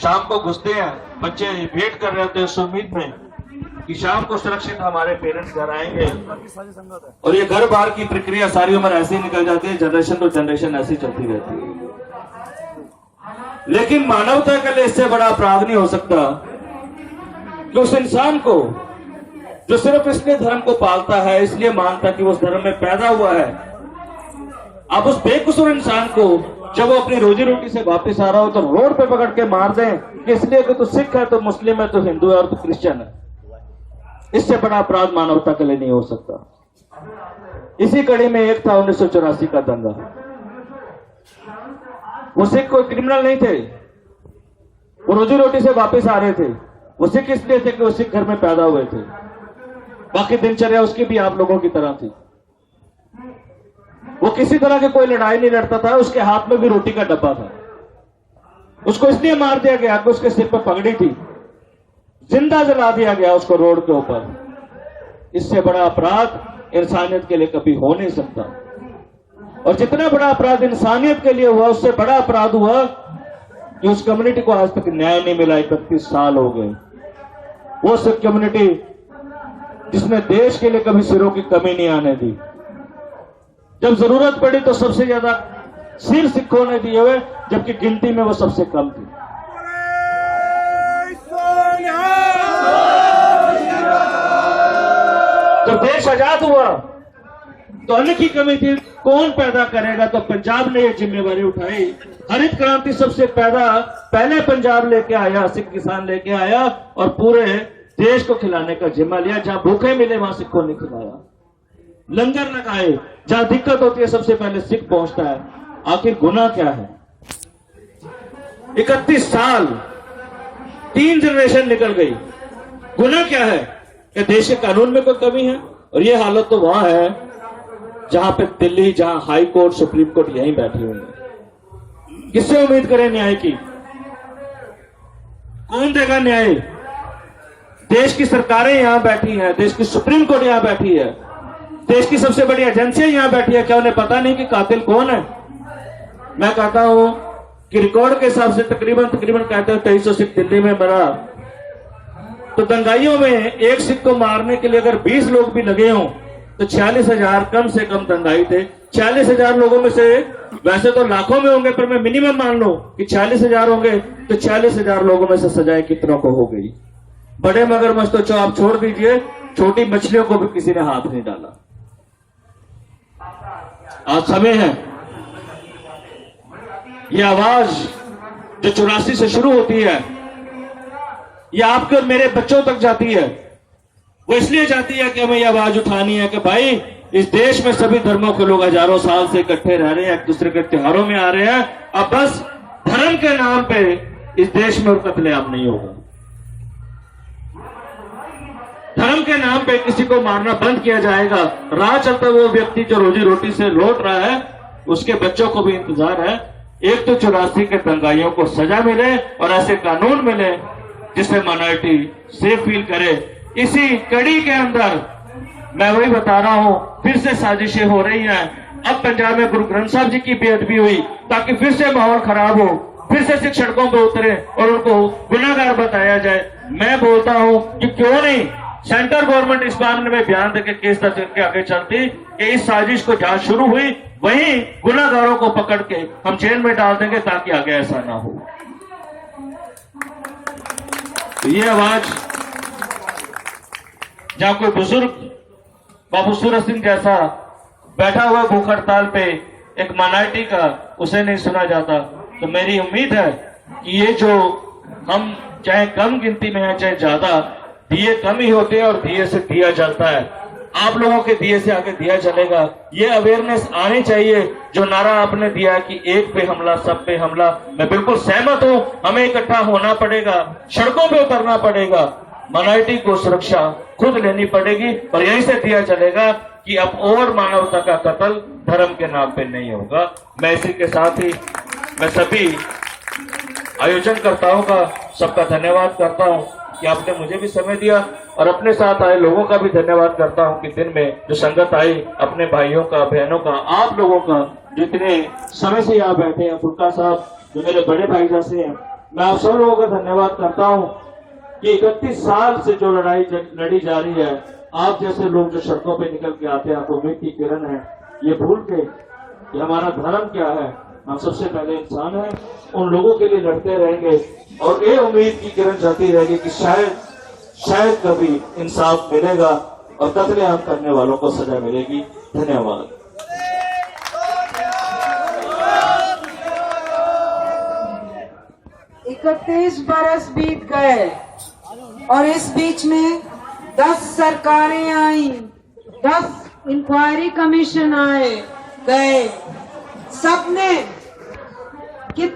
शाम को घुसते हैं, बच्चे वेट कर रहे होते हैं उस उम्मीद में कि शाम को सुरक्षित हमारे पेरेंट्स घर आएंगे। और ये घर बार की प्रक्रिया सारी उम्र ऐसे ही निकल जाती है, जनरेशन टू जनरेशन ऐसी चलती रहती है। लेकिन मानवता के लिए इससे बड़ा अपराध नहीं हो सकता कि उस इंसान को जो सिर्फ इसलिए धर्म को पालता है, इसलिए मानता कि वो उस धर्म में पैदा हुआ है, आप उस बेकसूर इंसान को जब वो अपनी रोजी रोटी से वापस आ रहा हो तो रोड पे पकड़ के मार दें कि इसलिए कि तू सिख है, तो मुस्लिम है, तो हिंदू है और तो क्रिश्चियन है। इससे बड़ा अपराध मानवता के लिए नहीं हो सकता। इसी कड़ी में एक था 1984 का दंगा। वो सिख कोई क्रिमिनल नहीं थे, वो रोजी रोटी से वापस आ रहे थे। वो सिख इसलिए थे कि वो सिख घर में पैदा हुए थे। बाकी दिनचर्या उसकी भी आप लोगों की तरह थी। वो किसी तरह की कोई लड़ाई नहीं लड़ता था, उसके हाथ में भी रोटी का डब्बा था। उसको इसलिए मार दिया गया कि उसके सिर पर पगड़ी थी, जिंदा जला दिया गया उसको रोड के ऊपर। इससे बड़ा अपराध इंसानियत के लिए कभी हो नहीं सकता। और जितना बड़ा अपराध इंसानियत के लिए हुआ, उससे बड़ा अपराध हुआ कि उस कम्युनिटी को आज तक न्याय नहीं मिला। 31 साल हो गए। वो सिख कम्युनिटी जिसने देश के लिए कभी सिरों की कमी नहीं आने दी। जब जरूरत पड़ी तो सबसे ज्यादा सिर सिखों ने दिए हुए, जबकि गिनती में वो सबसे कम थी। जब देश आजाद हुआ तो अन्न की कमी थी, कौन पैदा करेगा, तो पंजाब ने ये जिम्मेवारी उठाई। हरित क्रांति सबसे पहले पंजाब लेके आया, सिख किसान लेके आया और पूरे देश को खिलाने का जिम्मा लिया। जहां भूखे मिले वहां सिखों ने खिलाया। लंगर लगाए, जहां दिक्कत होती है सबसे पहले सिख पहुंचता है। आखिर गुनाह क्या है? 31 साल, 3 जनरेशन निकल गई। गुनाह क्या है? कि देश के कानून में कोई कमी है। और ये हालत तो वहां है जहां पे दिल्ली, जहां हाई कोर्ट, सुप्रीम कोर्ट यहीं बैठे हुए हैं। किससे उम्मीद करें न्याय की? कौन देगा न्याय? देश की सरकारें यहां बैठी हैं, देश की सुप्रीम कोर्ट यहां बैठी है, देश की सबसे बड़ी एजेंसियां यहां बैठी है। क्या उन्हें पता नहीं कि कातिल कौन है? मैं कहता हूं कि रिकॉर्ड के हिसाब से तकरीबन कहते हैं 2300 सिख दिल्ली में मरा। तो दंगाइयों में एक सिख को मारने के लिए अगर 20 लोग भी लगे हों तो 46,000 कम से कम दंगाई थे। 46,000 लोगों में से वैसे तो लाखों में होंगे, पर मैं मिनिमम मान लो कि 46,000 होंगे, तो 46,000 लोगों में से सजाएं कितनों को हो गई? बड़े मगरमच्छ तो आप छोड़ दीजिए, छोटी मछलियों को भी किसी ने हाथ नहीं डाला। आज समय है, यह आवाज जो 84 से शुरू होती है, यह आपके और मेरे बच्चों तक जाती है। वो इसलिए जाती है कि हमें यह आवाज उठानी है कि भाई इस देश में सभी धर्मों के लोग हजारों साल से इकट्ठे रह रहे हैं, एक दूसरे के त्योहारों में आ रहे हैं। अब बस धर्म के नाम पे इस देश में कत्लेआम नहीं होगा। धर्म के नाम पे किसी को मारना बंद किया जाएगा। राह चलता वो व्यक्ति जो रोजी रोटी से लौट रहा है, उसके बच्चों को भी इंतजार है। एक तो 84 के दंगाइयों को सजा मिले और ऐसे कानून मिले जिससे माइनॉरिटी सेफ फील करे। इसी कड़ी के अंदर मैं वही बता रहा हूं, फिर से साजिशें हो रही हैं। अब पंजाब में गुरु ग्रंथ साहब जी की बेअदबी हुई ताकि फिर से माहौल खराब हो, फिर से सिख सड़कों पर उतरे और उनको गुनाहगार बताया जाए। मैं बोलता हूं कि क्यों नहीं सेंट्रल गवर्नमेंट इस मामले में बयान देकर केस दर्ज करके आगे चलती कि इस साजिश को जहां शुरू हुई वहीं गुनाहगारों को पकड़ के हम जेल में डाल देंगे ताकि आगे ऐसा ना हो। ये आवाज जहां कोई बुजुर्ग बाबू सूरज सिंह जैसा बैठा हुआ भूख हड़ताल पे एक माइनॉरिटी का, उसे नहीं सुना जाता, तो मेरी उम्मीद है कि ये जो हम चाहे कम गिनती में है चाहे ज्यादा, दिए कम ही होते हैं और दिए से दिया जलता है। आप लोगों के दिए से आगे दिया जलेगा। ये अवेयरनेस आनी चाहिए। जो नारा आपने दिया कि एक पे हमला सब पे हमला, मैं बिल्कुल सहमत हूं। हमें इकट्ठा होना पड़ेगा, सड़कों पे उतरना पड़ेगा, माइनॉरिटी को सुरक्षा खुद लेनी पड़ेगी और यहीं से दिया चलेगा कि अब और मानवता का कत्ल धर्म के नाम पे नहीं होगा। मैं इसी के साथ ही मैं सभी आयोजनकर्ताओं का सबका धन्यवाद करता हूं कि आपने मुझे भी समय दिया और अपने साथ आए लोगों का भी धन्यवाद करता हूं कि दिन में जो संगत आई, अपने भाइयों का, बहनों का, आप लोगों का, जितने समय से यहाँ बैठे हैं, फुल्का साहब जो मेरे बड़े भाई जैसे हैं, मैं आप सब लोगों का धन्यवाद करता हूं कि 31 साल से जो लड़ाई लड़ी जा रही है, आप जैसे लोग जो सड़कों पे निकल के आते हैं, आप उम्मीद की किरण है। ये भूल के कि हमारा धर्म क्या है, हम सबसे पहले इंसान हैं, उन लोगों के लिए लड़ते रहेंगे और ये उम्मीद की किरण जाती रहेगी कि शायद कभी इंसाफ मिलेगा और कत्लेआम करने वालों को सजा मिलेगी। धन्यवाद। 31 बरस बीत गए और इस बीच में 10 सरकारें आई, 10 इंक्वायरी कमीशन आए गए, सबने